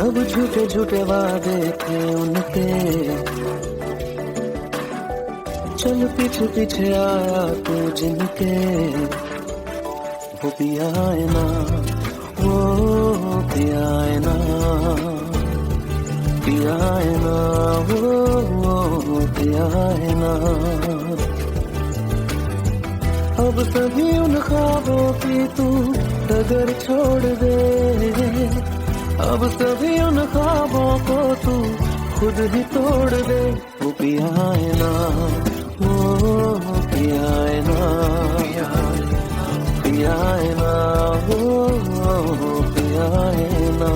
सब झूठे झूठे वादे थे उनके, चल पीछे पीछे आया तू जिनके, वो पिया है ना, वो पिया है ना, पिया है ना, वो पिया है ना। अब सभी उन ख्वाबों की तू डगर छोड़ दे, अब सभी उन ख्वाबों को तू खुद ही तोड़ दे। वो पिया है ना, वो पिया है ना, पिया है ना, वो पिया है ना।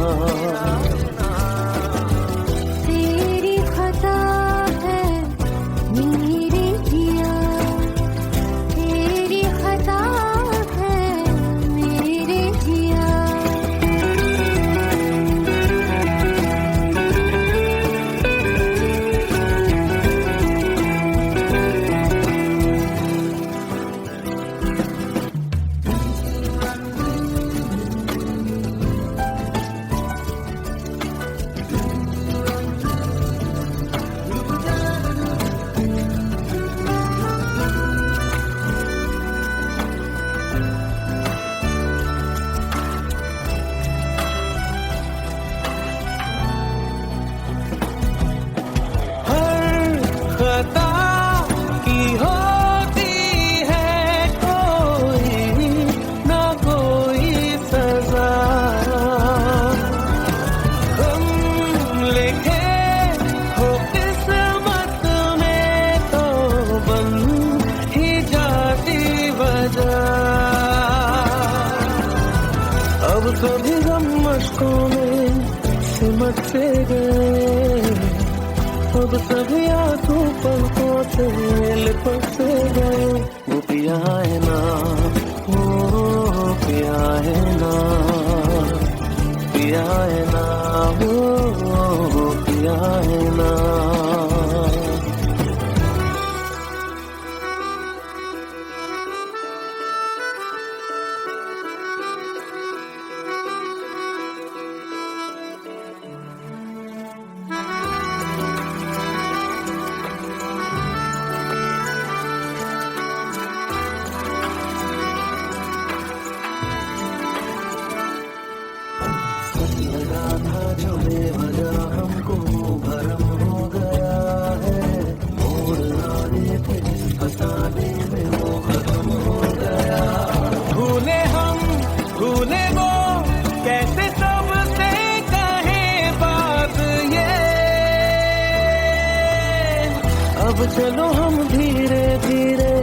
अब सभी गम मशकों में सिमट से गए, अब सभी आंसू पलकों से लिपट से गए। वो पिया है ना, वो पिया है ना, पिया है ना, वो पिया है ना। जो बेवजह हमको भरम हो गया है, मोड़ लाने थे जिस फसाने में वो खत्म हो गया। भूले हम भूले वो कैसे सबसे कहे बात ये, अब चलो हम धीरे धीरे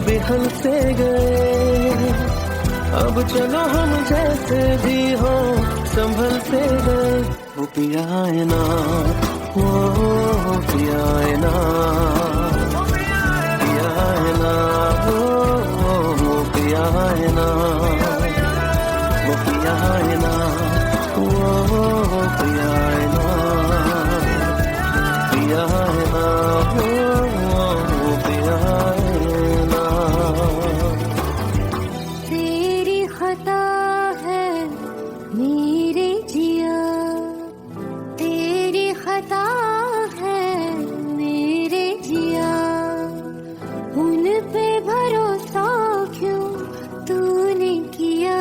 बिहल से गए, अब चलो हम जैसे भी हो संभल से गए। वो पिया है ना, वो पिया है ना, पिया है ना, वो पिया है ना, वो पिया है ना, वो पिया है ना, पिया है ना, वो पिया है ना। तेरी खता है मेरे जिया, तेरी खता है मेरे जिया, उन पे भरोसा क्यों तूने किया।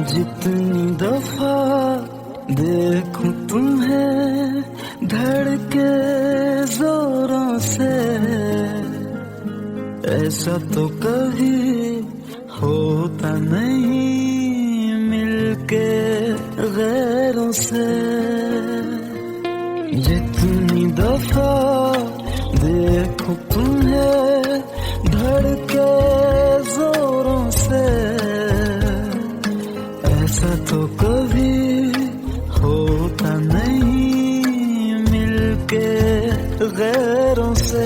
जितनी दफा देखूं तुम्हें धड़के जोरों से, ऐसा तो कभी होता नहीं मिलके गैरों से। जितनी दफा देखूं तुम्हें धड़के जोरों से, ऐसा तो कभी होता नहीं मिलके गैरों से।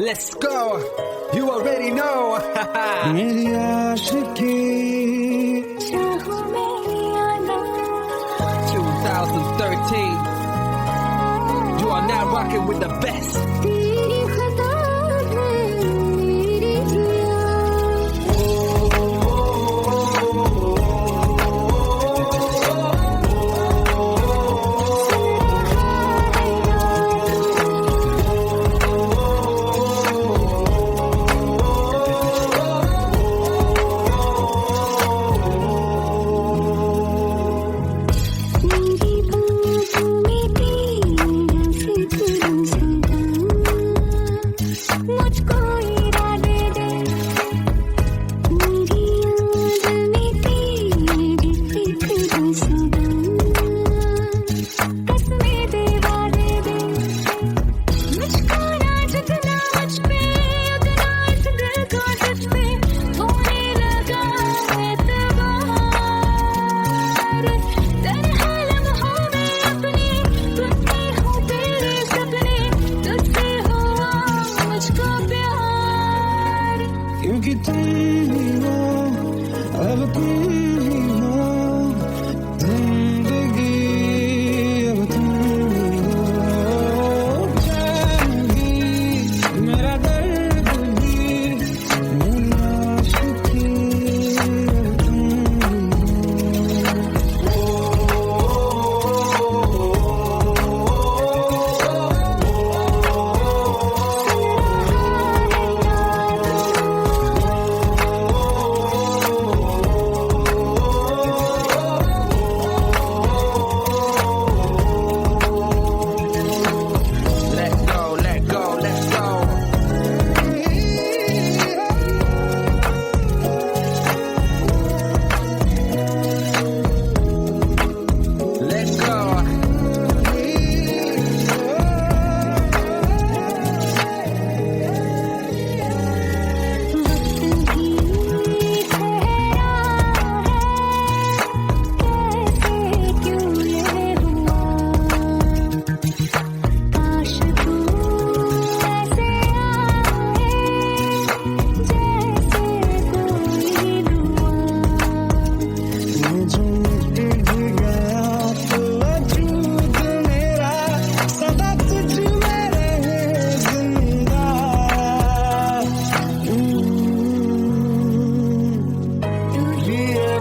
Let's go. You already know. मेरी आशिकी 2013. You are now rocking with the best. क्योंकि तुम ही हो, अब तुम ही हो, जिंदगी अब तुम ही हो, जान भी मेरा दर्द भी मेरी आशिकी अब तुम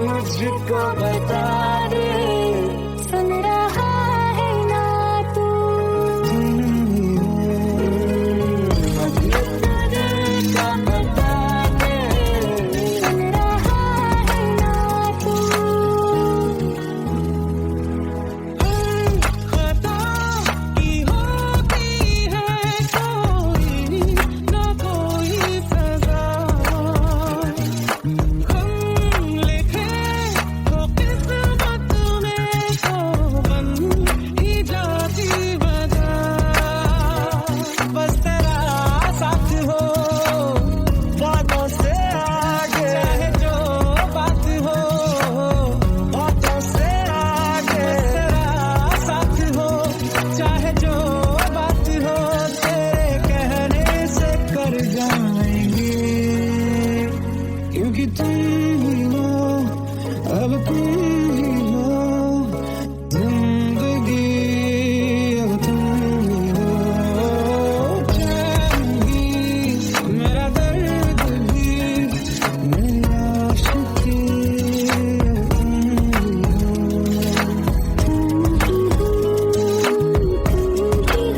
मुझको बता दे, सुन रहा है ना तू, का बता दे, सुन रहा है ना तू, खता की होती है कोई ना कोई सजा, क्योंकि तुम ही हो, अब तुम ही हो, जिंदगी अब तुम ही हो, जान भी मेरा दर्द भी मेरी आशिकी अब तुम ही हो, तुम ही हो, तुम ही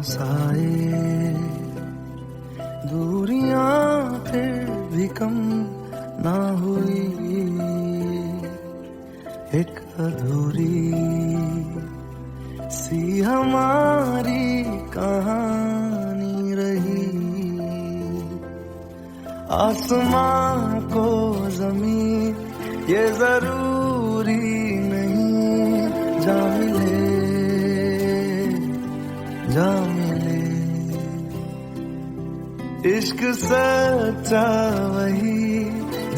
पास आए, दूरियां फिर भी कम ना हुई, एक अधूरी सी हमारी कहानी रही। आसमां को जमीन ये जरूरी नहीं, जा मिले जा मिले। इश्क सच्चा वही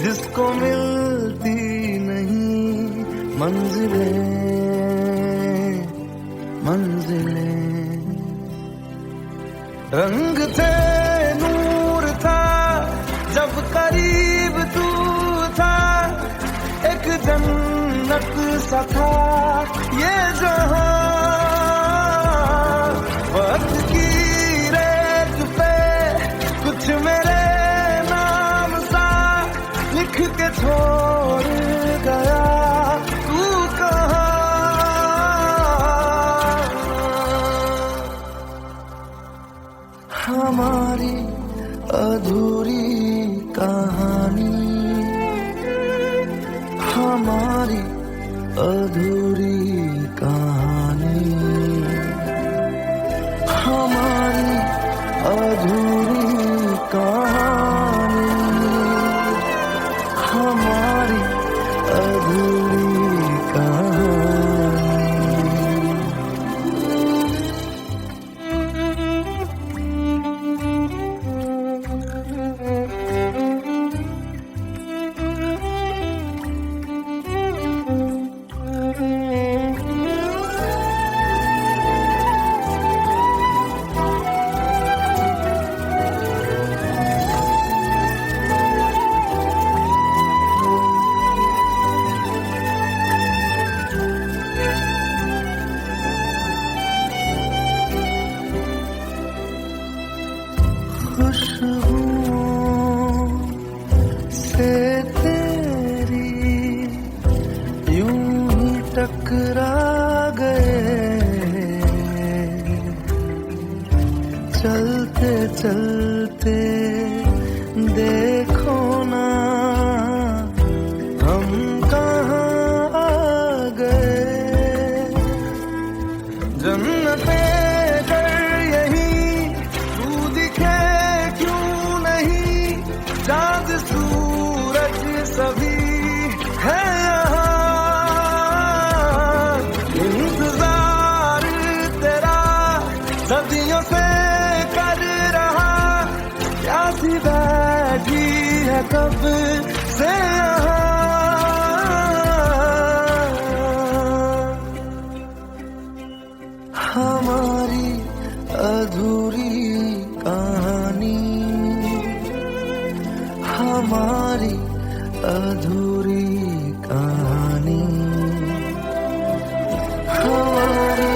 जिसको मिलती नहीं मंजिलें मंजिलें। रंग थे नूर था जब करीब तू था, एक जन्नत सा था ये जहां। वक्त की रेत पे कुछ मेरे नाम सा लिख के छोड़ गया तू कहाँ। हमारी अधूरी कहानी, हमारी अधूरी कहानी, हमारी अधूरी कहानी, हमारी अधूरी कहानी। खुशबुओं से तेरी यूं ही टकरा गए, चलते चलते देखो ना हम कहाँ आ गए। जन्नते चाँद सूरज सभी है यहाँ, इंतजार तेरा सदियों से कर रहा, प्यासी बैठी है कब से यहाँ। हमारी अधूरी कहानी, हमारी अधूरी कहानी, हमारी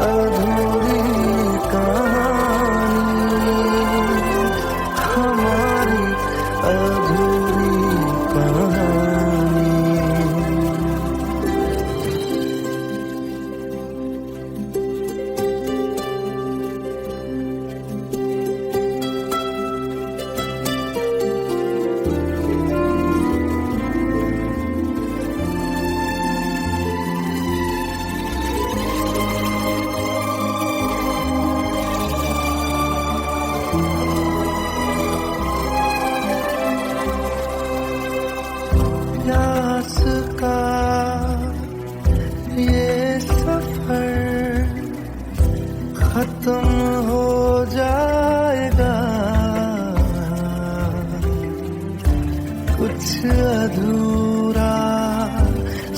अधूरी कहानी, हमारी अधूरी कहानी। प्यास का ये सफर खत्म हो जाएगा, कुछ अधूरा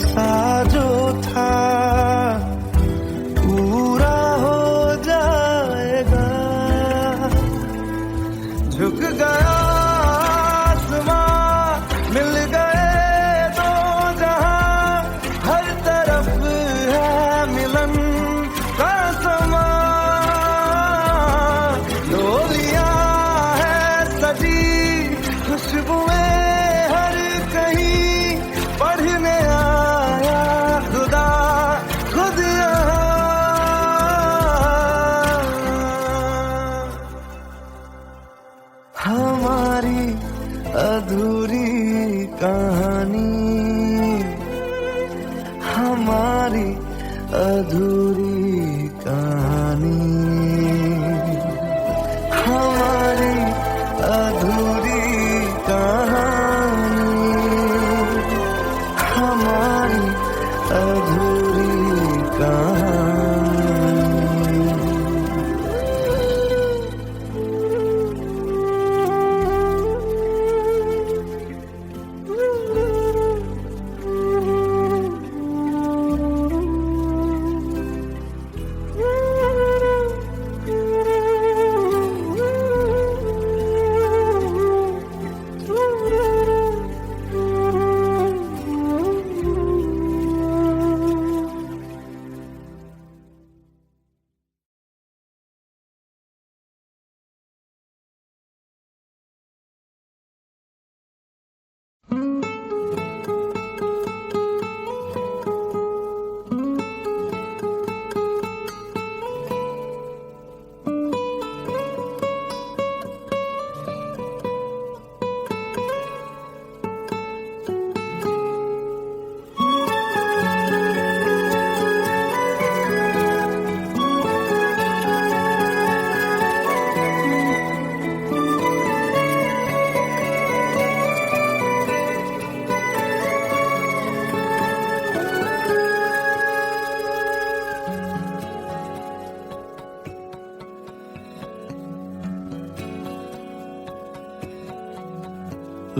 सा जो था पूरा हो जाएगा। झुक गया आसमां मिल गए दो जहां, हर तरफ है मिलन का समा। डोलियां है सजी खुशबुएं हर कहीं,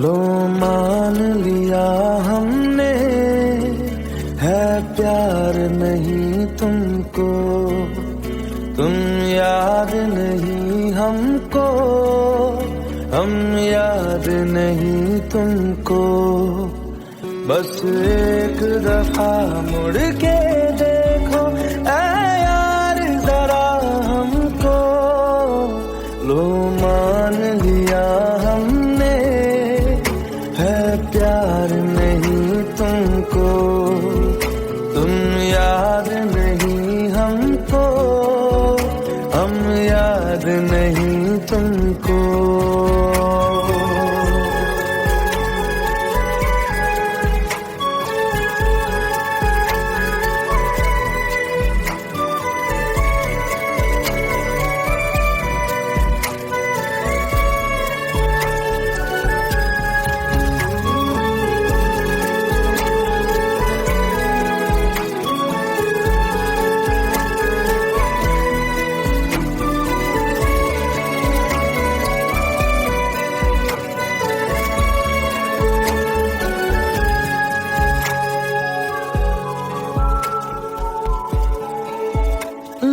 लो मान लिया हमने, है प्यार नहीं तुमको, तुम याद नहीं हमको, हम याद नहीं तुमको। बस एक दफा मुड़ के देखो ऐ यार जरा हमको, लो मान लिया हमने, है प्यार नहीं तुमको, तुम याद नहीं हमको, हम याद नहीं तुमको।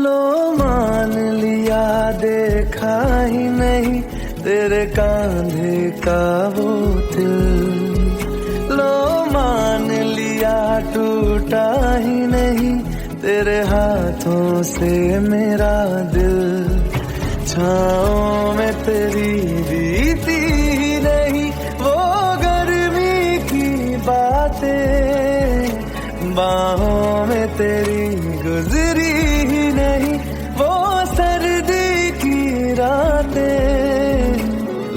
लो मान लिया देखा ही नहीं तेरे कांधे का वो दिल, लो मान लिया टूटा ही नहीं तेरे हाथों से मेरा दिल। छाँव में तेरी बीती ही नहीं वो गर्मी की बातें, बाहों में तेरी गुजरी ही नहीं वो सर्दी की रातें।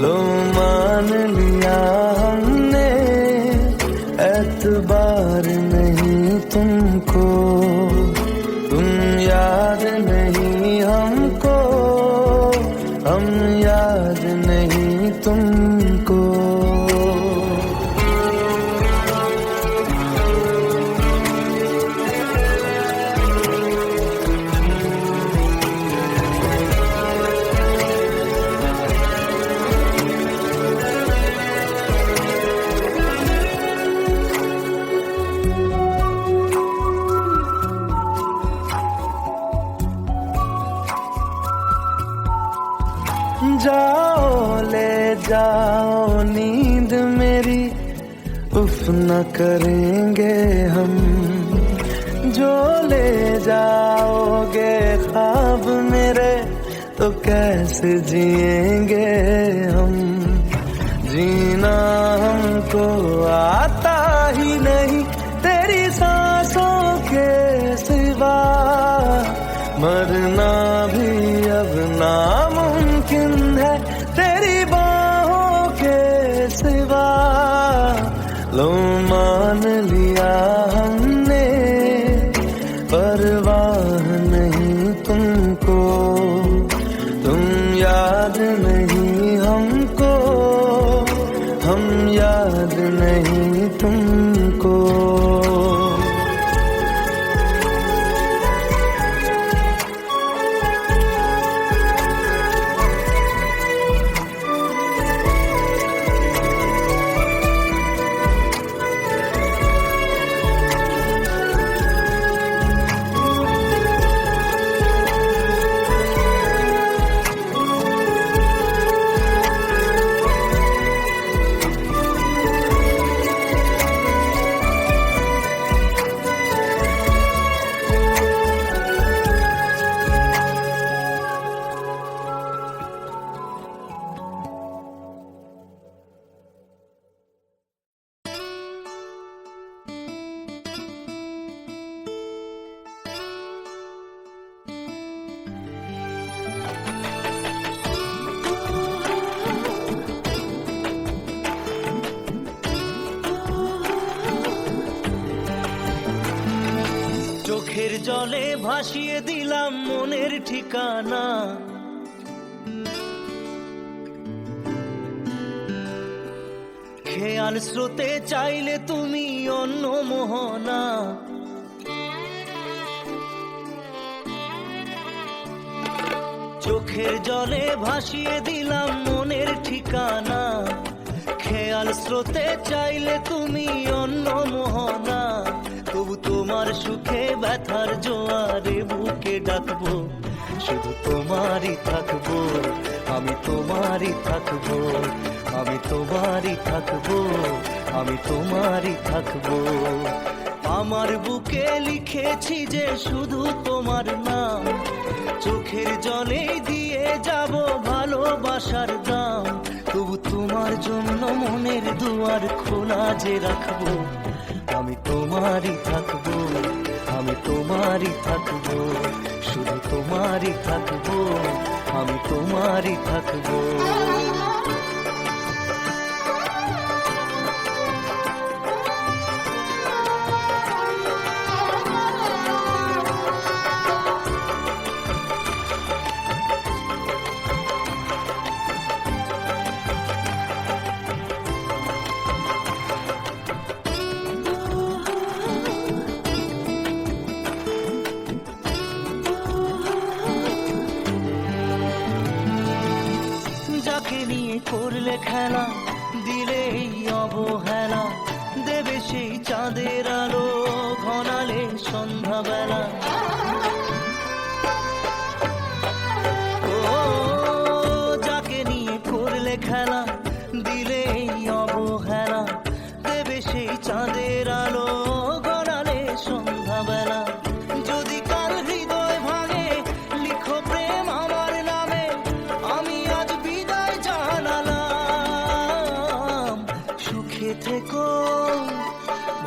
लो मान लिया हमने, एतबार नहीं तुमको, तुम याद नहीं हमको, हम याद नहीं तुमको। जाओ ले जाओ नींद मेरी, उफ न करेंगे हम, जो ले जाओगे ख्वाब मेरे तो कैसे जिएंगे हम। जीना हमको आता ही नहीं तेरी सांसों के सिवा, मरना भी अब नामुमकिन है तेरी बाहों के सिवा। लो मान लिया हमने, परवाह नहीं तुमको, तुम याद नहीं हमको, हम याद नहीं तुमको। চোখের জলে ভাসিয়ে দিলাম মনের ঠিকানা, খেয়াল স্রোতে চাইলে তুমি অন্য মোহনা। চোখের জলে ভাসিয়ে দিলাম মনের ঠিকানা, খেয়াল স্রোতে চাইলে তুমি অন্য মোহনা, তবু তোমার সুখে ব্যথার জোয়ারে বুকে ডাকবো, শুধু তোমারই থাকবো, আমি তোমারই থাকবো, আমি তোমারই থাকবো, আমি তোমারই থাকবো। আমার বুকে লিখেছি যে শুধু তোমার নাম, চোখের জলে দিয়ে যাব ভালোবাসার দাম, তবু তোমার জন্য মনের দুয়ার খোলা যে রাখবো, আমি তোমারই থাকবো, আমি তোমারই থাকবো, শুধু তোমারই থাকবো, আমি তোমারই থাকবো। যাকে নিয়ে করলে খেলা, দিলে এই অবহেলা, দেবে সেই চাঁদের আলো ঘনালে সন্ধ্যাবেলা। ও যাকে নিয়ে করলে খেলা, দিলে এই অবহেলা, দেবে সেই চাঁদের আলো ঘনালে সন্ধ্যাবেলা। যদি কাল হৃদয় ভাঙে লিখো প্রেম আমার নামে, আমি আজ বিদায় জানালাম। সুখে থেকো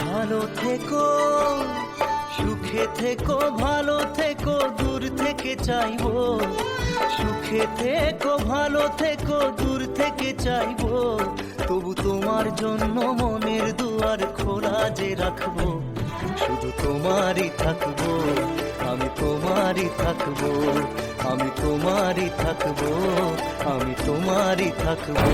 ভালো থেকো, সুখে থেকো ভালো থেকো, দূর থেকে চাইবো, সুখে থেকো ভালো থেকো, দূর থেকে চাইবো, তবু তোমার জন্য মনের দুয়ার খোলা যে রাখবো, শুধু তোমারই থাকবো, আমি তোমারই থাকবো, আমি তোমারই থাকবো, আমি তোমারই থাকবো।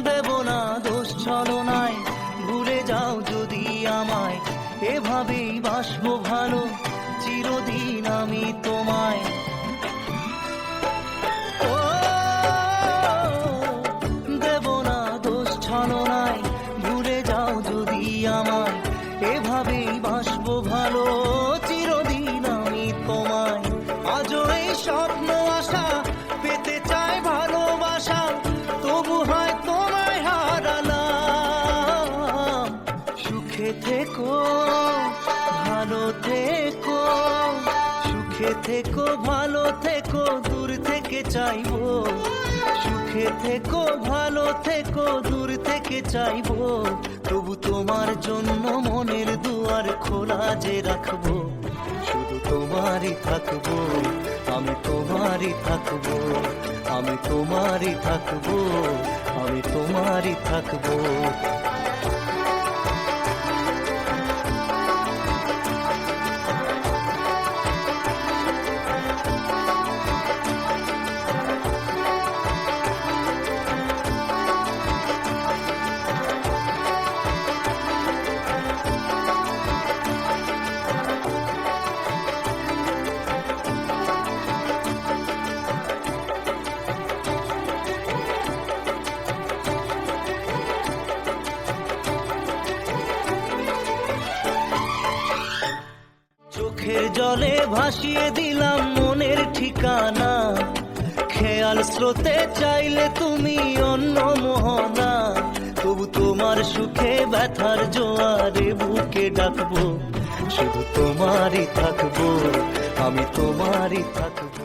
দেব না দোষ ছলনায়, ভুলে যাও যদি আমায়, এভাবেই বাসবো ভালো চিরদিন আমি তোমায়। ও দেব না দোষ ছলনায়, ভুলে যাও যদি আমায়, এভাবেই বাসবো ভালো চিরদিন আমি তোমায়। আজও এই স্বপ্ন আশা পেতে চাই ভালোবাসা, তবু হয় তোমায় হারালাম। সুখে থেকো ভালো থেকো, সুখে থেকো ভালো থেকো, দূর থেকে চাইবো, সুখে থেকো ভালো থেকো, দূর থেকে চাইবো, তবু তোমার জন্য মনের দুয়ার খোলা যে রাখবো, শুধু তোমারই থাকবো, আমি তোমারই থাকবো, আমি তোমারই থাকবো, আমি তোমারই থাকবো। চোখের জলে ভাসিয়ে দিলাম মনের ঠিকানা, খেয়াল স্রোতে চাইলে তুমি অন্য মোহনা, তবু তোমার সুখে ব্যথার জোয়ারে বুকে ডাকবো, শুধু তোমারই থাকবো, আমি তোমারই থাকবো।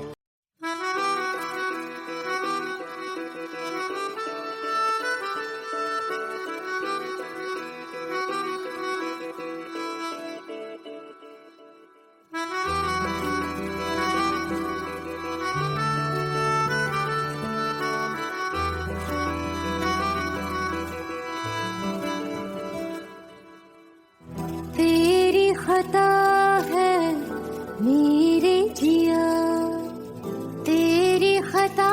तेरी खता है मेरे जिया, तेरी खता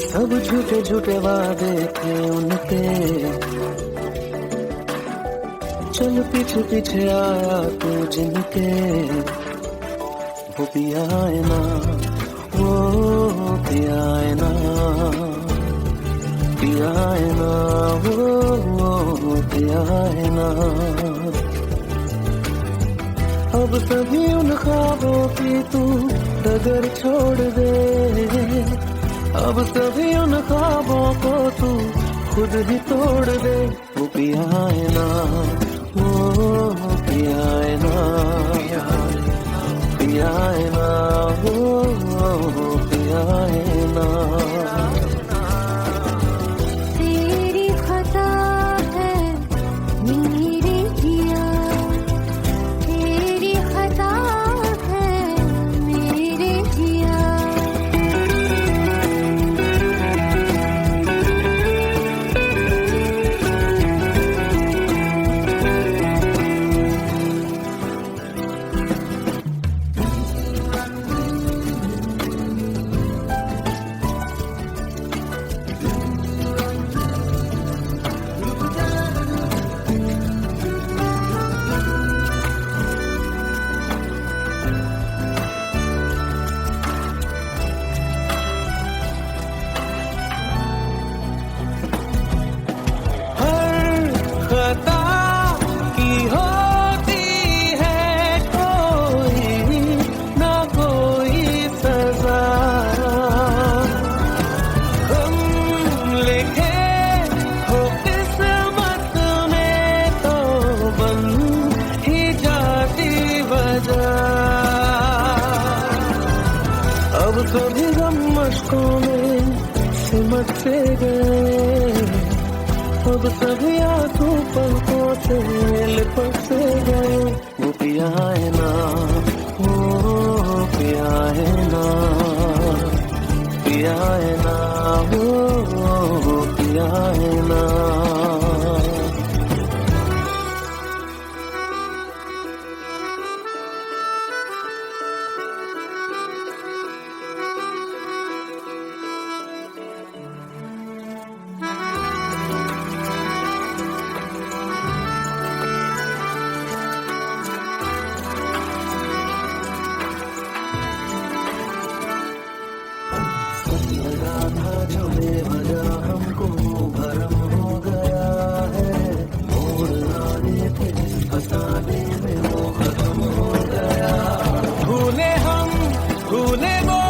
सब झूठे झूठे वादे थे उनके, चल पीछे पीछे आया तू जिनके, वो पिया है ना, वो पिया है ना, पिया है ना, वो पिया है ना। अब सभी उन ख्वाबों की तू डगर छोड़ दे, अब सभी उन ख्वाबों को तू खुद ही तोड़ दे। वो पिया है ना, वो पिया है ना, पिया है ना, वो पिया है ना। तेरी खता है मेरे जिया, तेरी खता है मेरे जिया। अब सभी गम मशकों में सिमट से गए, अब सभी आंसू पलकों से लिपट से गए। वो पिया है ना, वो पिया है ना, पिया है ना, वो पिया है ना। जो बेवजह हमको भरम हो गया है, मोड़ आने थे फसाने में वो खत्म हो गया। भूले हम भूले वो,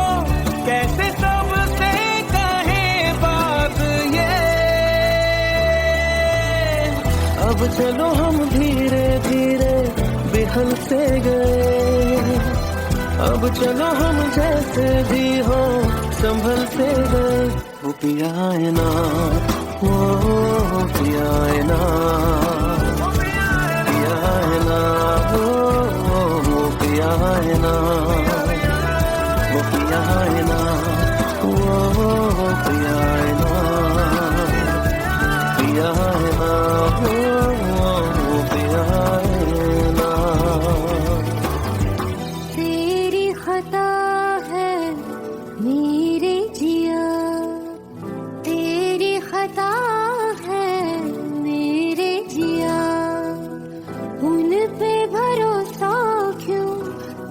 कैसे सबसे कहे बात ये। अब चलो हम धीरे धीरे बिहल से गए, अब चलो हम जैसे भी हो संभल से गए। वो पिया है ना, वो पिया है ना, पिया है ना, वो पिया है ना, वो पिया है ना, वो पिया है ना, पिया है ना, वो पिया है ना। तेरी खता है मेरे जिया, तेरी खता है मेरे जिया। उन पे भरोसा क्यों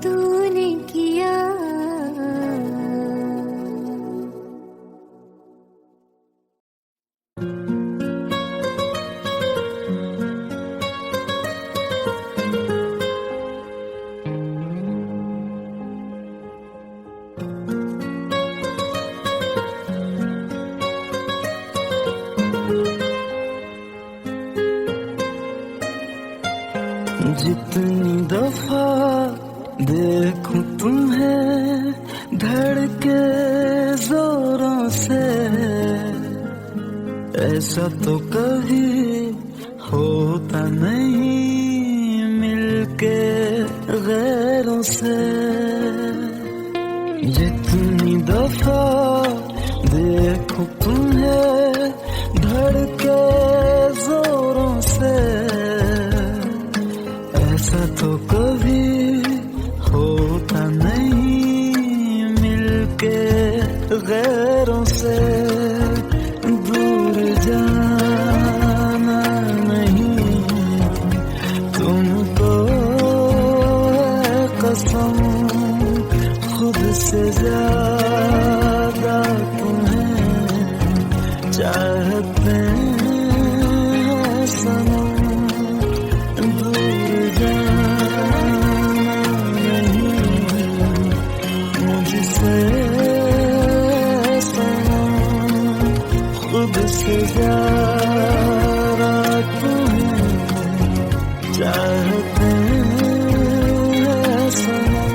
तूने किया। जितनी दफा देखूं तुम्हें धड़के जोरों से, ऐसा तो कभी होता नहीं मिलके गैरों से। जितनी दफा देखूं तुम्हें धड़के जोरों से, ऐसा तो कभी होता नहीं मिलके गैरों से। खुद से ज्यादा तुम्हें चाहते हैं सनम।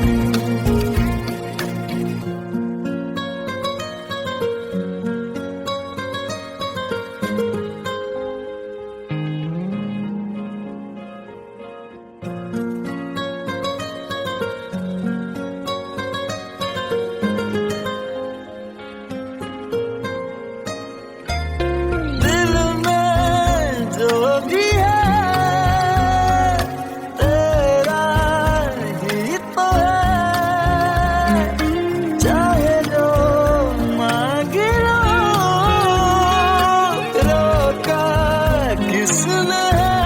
दिल में जो भी है तेरा ही तो है, चाहे जो मांगे लो, रोका किसने है।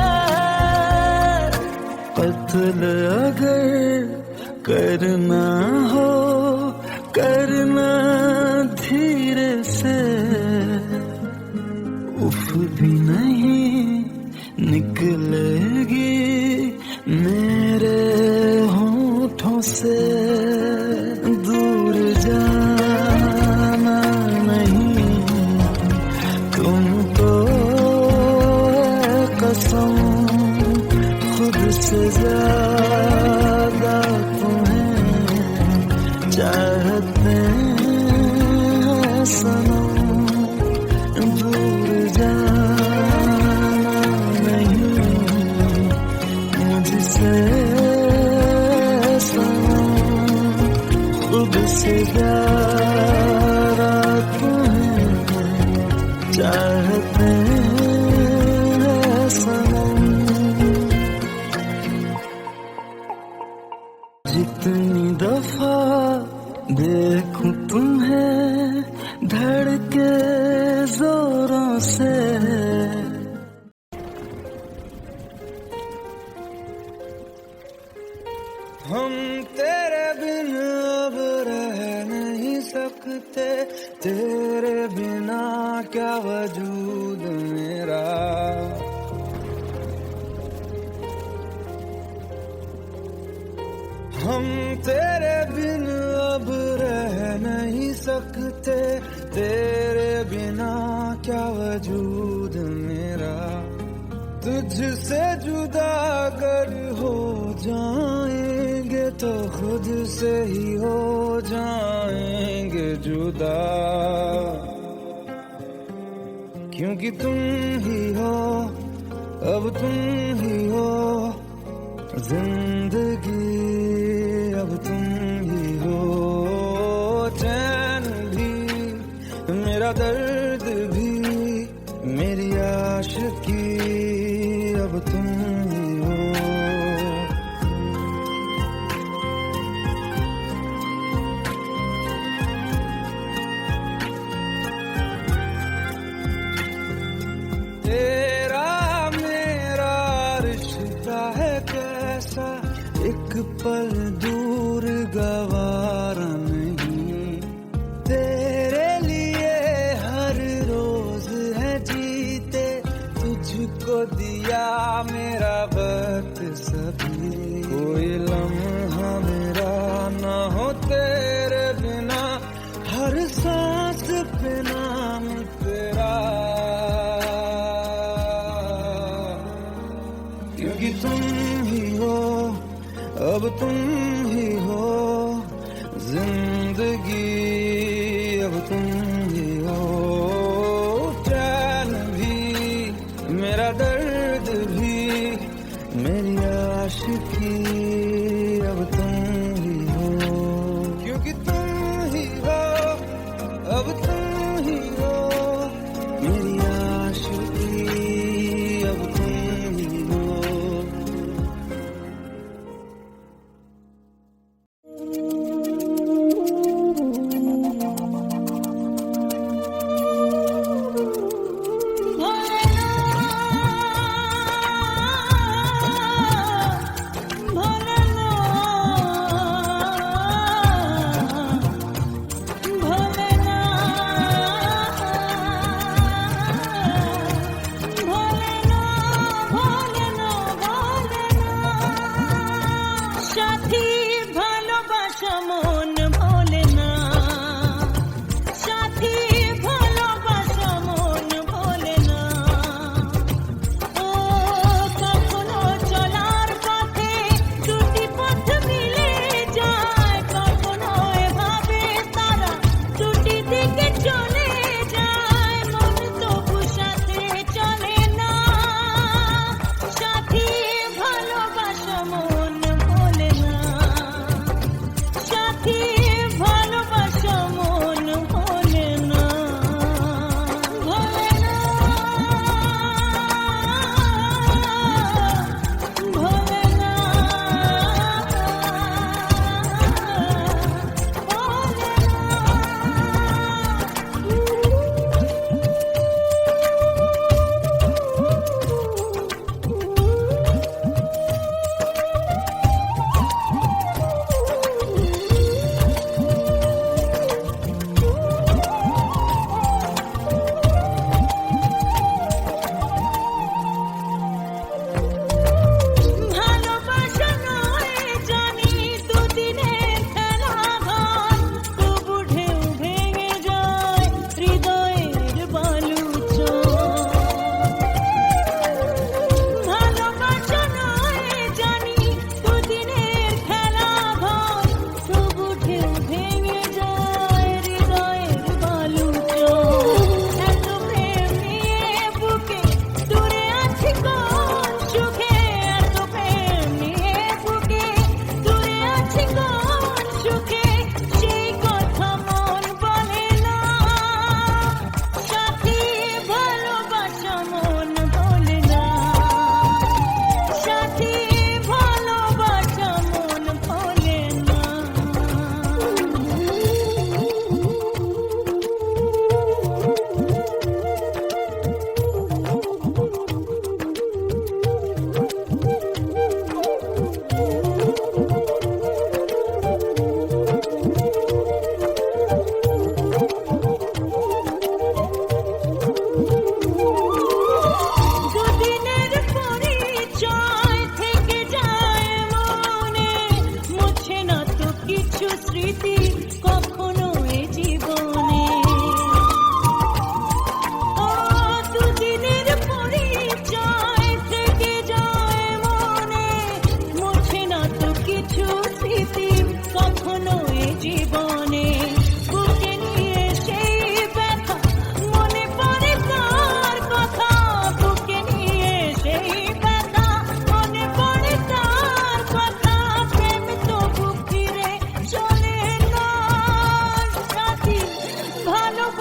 कत्ल अगर करना हो करना धीरे से, उफ भी नहीं निकलेगी मेरे होठों से। दूर जाना नहीं तुमको है कसम, खुद से ज्यादा तुम्हें चाहते हैं सनम। दूर जाना नहीं मुझसे सनम, खुद से ज्यादा तुम्हें चाहते हैं सनम। जितनी दफा देखूं तुम्हें धड़के जोरों से, हम तेरे बिन अब रह नहीं सकते, तेरे बिना क्या वजूद मेरा। हम तेरे बिन अब रह नहीं सकते, तेरे बिना क्या वजूद मेरा। तुझसे जुदा अगर हो जाएंगे तो खुद से ही हो जाएंगे जुदा, क्योंकि तुम ही हो अब तुम ही हो जिंदगी, अब तुम ही हो चैन भी, मेरा दर्द भी, मेरी आशिकी, अब तुम ही हो। तेरा मेरा रिश्ता है कैसा, एक पल दूर गवारा नहीं। तेरे लिए हर रोज है जीते, तुझको दिया मेरा वक्त सभी। कोई लम्हा मेरा ना हो तेरे बिना, हर सांस पे नाम तेरा, क्योंकि तुम ही हो अब तुम ही हो जिंदगी, अब तुम ही हो चैन भी, मेरा दर्द भी, मेरी आशिकी, अब तुम ही हो, क्योंकि तुम ही हो अब तुम ही हो मेरी आशिकी, अब तुम ही हो।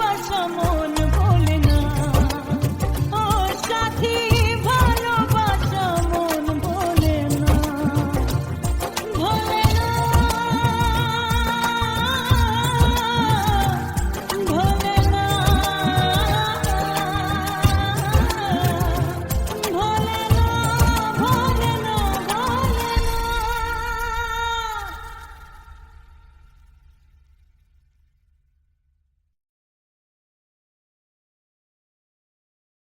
ভালোবাসা মন